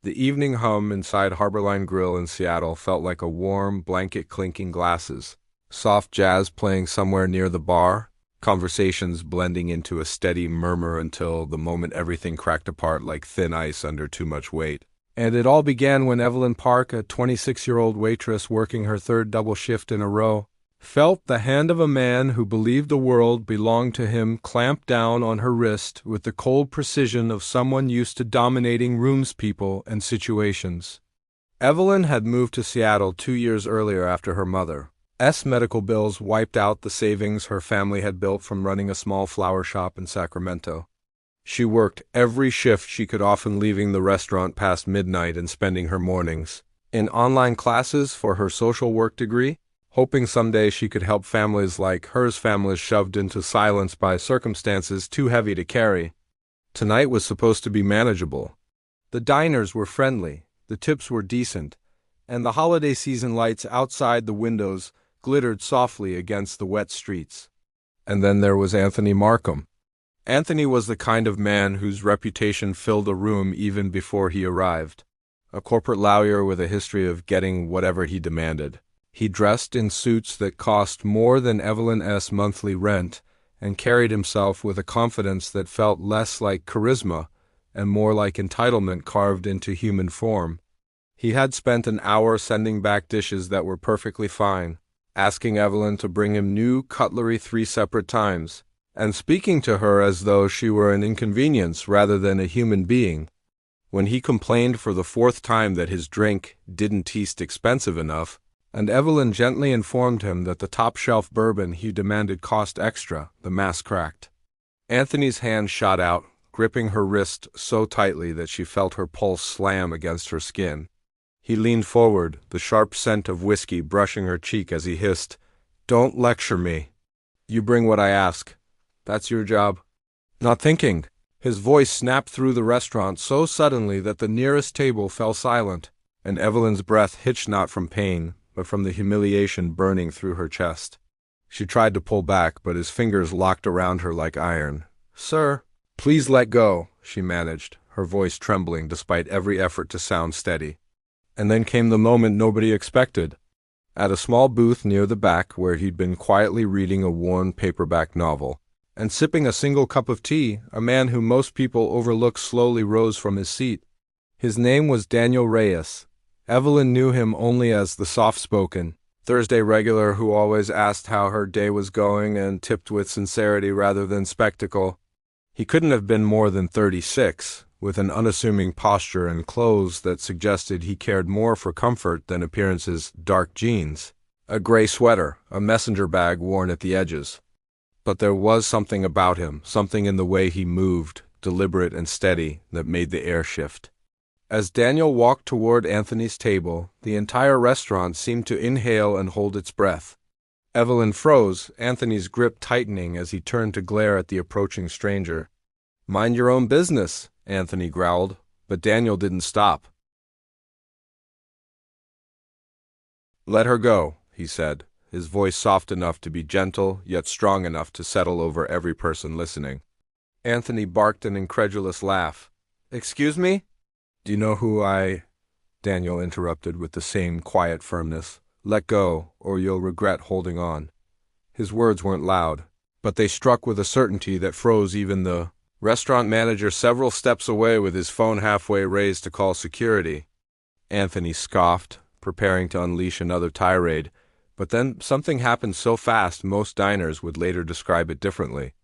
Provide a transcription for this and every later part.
The evening hum inside Harborline Grill in Seattle felt like a warm blanket clinking glasses, soft jazz playing somewhere near the bar, conversations blending into a steady murmur until the moment everything cracked apart like thin ice under too much weight. And it all began when Evelyn Park, a 26-year-old waitress working her third double shift in a row, felt the hand of a man who believed the world belonged to him clamp down on her wrist with the cold precision of someone used to dominating roomspeople and situations. Evelyn had moved to Seattle 2 years earlier after her mother's medical bills wiped out the savings her family had built from running a small flower shop in Sacramento. She worked every shift she could, often leaving the restaurant past midnight and spending her mornings in online classes for her social work degree, hoping someday she could help families like hers, families shoved into silence by circumstances too heavy to carry. Tonight was supposed to be manageable. The diners were friendly, the tips were decent, and the holiday season lights outside the windows glittered softly against the wet streets. And then there was Anthony Markham. Anthony was the kind of man whose reputation filled a room even before he arrived. A corporate lawyer with a history of getting whatever he demanded. He dressed in suits that cost more than Evelyn's monthly rent and carried himself with a confidence that felt less like charisma and more like entitlement carved into human form. He had spent an hour sending back dishes that were perfectly fine, asking Evelyn to bring him new cutlery 3 separate times, and speaking to her as though she were an inconvenience rather than a human being. When he complained for the 4th time that his drink didn't taste expensive enough, and Evelyn gently informed him that the top-shelf bourbon he demanded cost extra, the mask cracked. Anthony's hand shot out, gripping her wrist so tightly that she felt her pulse slam against her skin. He leaned forward, the sharp scent of whiskey brushing her cheek as he hissed, "Don't lecture me. You bring what I ask. That's your job." Not thinking, his voice snapped through the restaurant so suddenly that the nearest table fell silent, and Evelyn's breath hitched not from pain, but from the humiliation burning through her chest. She tried to pull back, but his fingers locked around her like iron. "Sir, please let go," she managed, her voice trembling despite every effort to sound steady. And then came the moment nobody expected. At a small booth near the back where he'd been quietly reading a worn paperback novel and sipping a single cup of tea, a man whom most people overlook slowly rose from his seat. His name was Daniel Reyes. Evelyn knew him only as the soft-spoken, Thursday regular who always asked how her day was going and tipped with sincerity rather than spectacle. He couldn't have been more than 36, with an unassuming posture and clothes that suggested he cared more for comfort than appearances, dark jeans, a gray sweater, a messenger bag worn at the edges. But there was something about him, something in the way he moved, deliberate and steady, that made the air shift. As Daniel walked toward Anthony's table, the entire restaurant seemed to inhale and hold its breath. Evelyn froze, Anthony's grip tightening as he turned to glare at the approaching stranger. "Mind your own business," Anthony growled, but Daniel didn't stop. "Let her go," he said, his voice soft enough to be gentle, yet strong enough to settle over every person listening. Anthony barked an incredulous laugh. "Excuse me?" "Do you know who I—" Daniel interrupted with the same quiet firmness. "Let go, or you'll regret holding on." His words weren't loud, but they struck with a certainty that froze even the restaurant manager several steps away with his phone halfway raised to call security. Anthony scoffed, preparing to unleash another tirade, but then something happened so fast most diners would later describe it differently.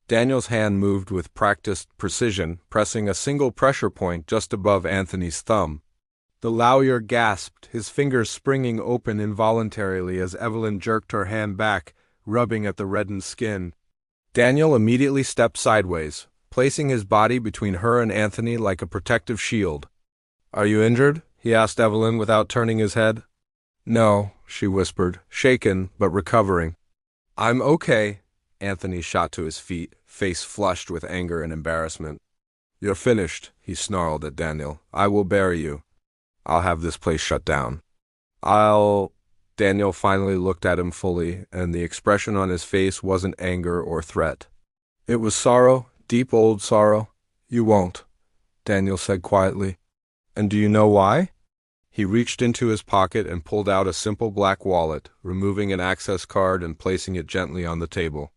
Daniel's hand moved with practiced precision, pressing a single pressure point just above Anthony's thumb. The lawyer gasped, his fingers springing open involuntarily as Evelyn jerked her hand back, rubbing at the reddened skin. Daniel immediately stepped sideways, placing his body between her and Anthony like a protective shield. "Are you injured?" he asked Evelyn without turning his head. "No," she whispered, shaken but recovering. "I'm okay." Anthony shot to his feet, face flushed with anger and embarrassment. "You're finished," he snarled at Daniel. "I will bury you. I'll have this place shut down." Daniel finally looked at him fully, and the expression on his face wasn't anger or threat. It was sorrow, deep old sorrow. "You won't," Daniel said quietly. And do you know why? He reached into his pocket and pulled out a simple black wallet, removing an access card and placing it gently on the table.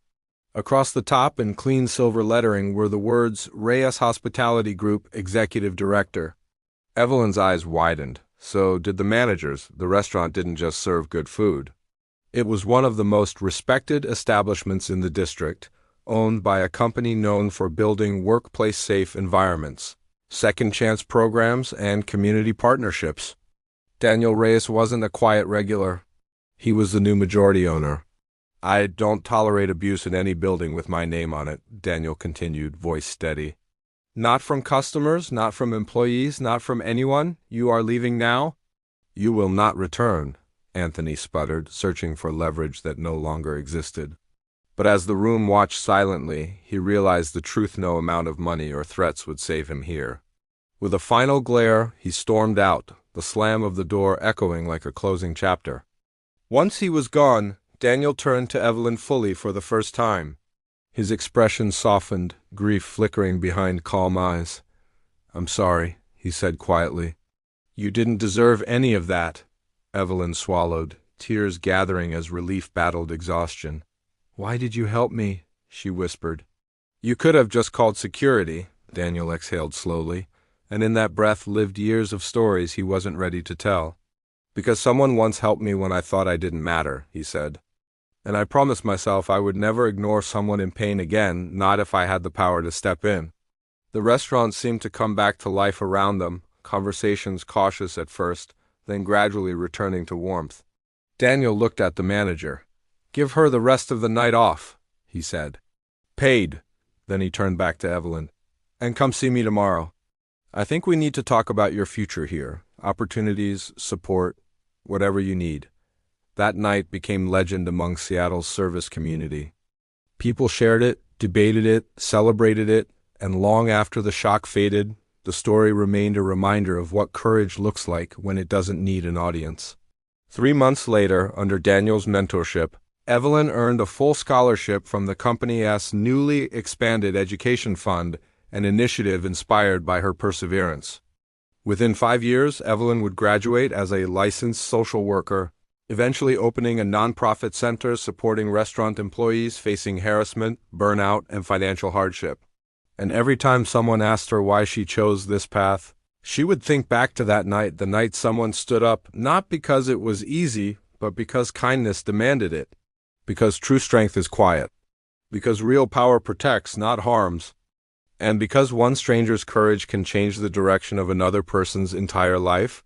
Across the top in clean silver lettering were the words Reyes Hospitality Group Executive Director. Evelyn's eyes widened. So did the managers. The restaurant didn't just serve good food. It was one of the most respected establishments in the district, owned by a company known for building workplace-safe environments, second-chance programs, and community partnerships. Daniel Reyes wasn't a quiet regular. He was the new majority owner. I don't tolerate abuse in any building with my name on it, Daniel continued, voice steady. Not from customers, not from employees, not from anyone. You are leaving now? You will not return, Anthony sputtered, searching for leverage that no longer existed. But as the room watched silently, he realized the truth: no amount of money or threats would save him here. With a final glare, he stormed out, the slam of the door echoing like a closing chapter. Once he was gone, Daniel turned to Evelyn fully for the first time. His expression softened, grief flickering behind calm eyes. "I'm sorry," he said quietly. "You didn't deserve any of that." Evelyn swallowed, tears gathering as relief battled exhaustion. "Why did you help me?" she whispered. "You could have just called security," Daniel exhaled slowly, and in that breath lived years of stories he wasn't ready to tell. "Because someone once helped me when I thought I didn't matter," he said. "And I promised myself I would never ignore someone in pain again, not if I had the power to step in." The restaurant seemed to come back to life around them, conversations cautious at first, then gradually returning to warmth. Daniel looked at the manager. "Give her the rest of the night off," he said. "Paid." Then he turned back to Evelyn. "And come see me tomorrow. I think we need to talk about your future here, opportunities, support, whatever you need." That night became legend among Seattle's service community. People shared it, debated it, celebrated it, and long after the shock faded, the story remained a reminder of what courage looks like when it doesn't need an audience. 3 months later, under Daniel's mentorship, Evelyn earned a full scholarship from the company's newly expanded education fund, an initiative inspired by her perseverance. Within 5 years, Evelyn would graduate as a licensed social worker, eventually opening a nonprofit center supporting restaurant employees facing harassment, burnout, and financial hardship. And every time someone asked her why she chose this path, she would think back to that night, the night someone stood up, not because it was easy, but because kindness demanded it. Because true strength is quiet. Because real power protects, not harms. And because one stranger's courage can change the direction of another person's entire life.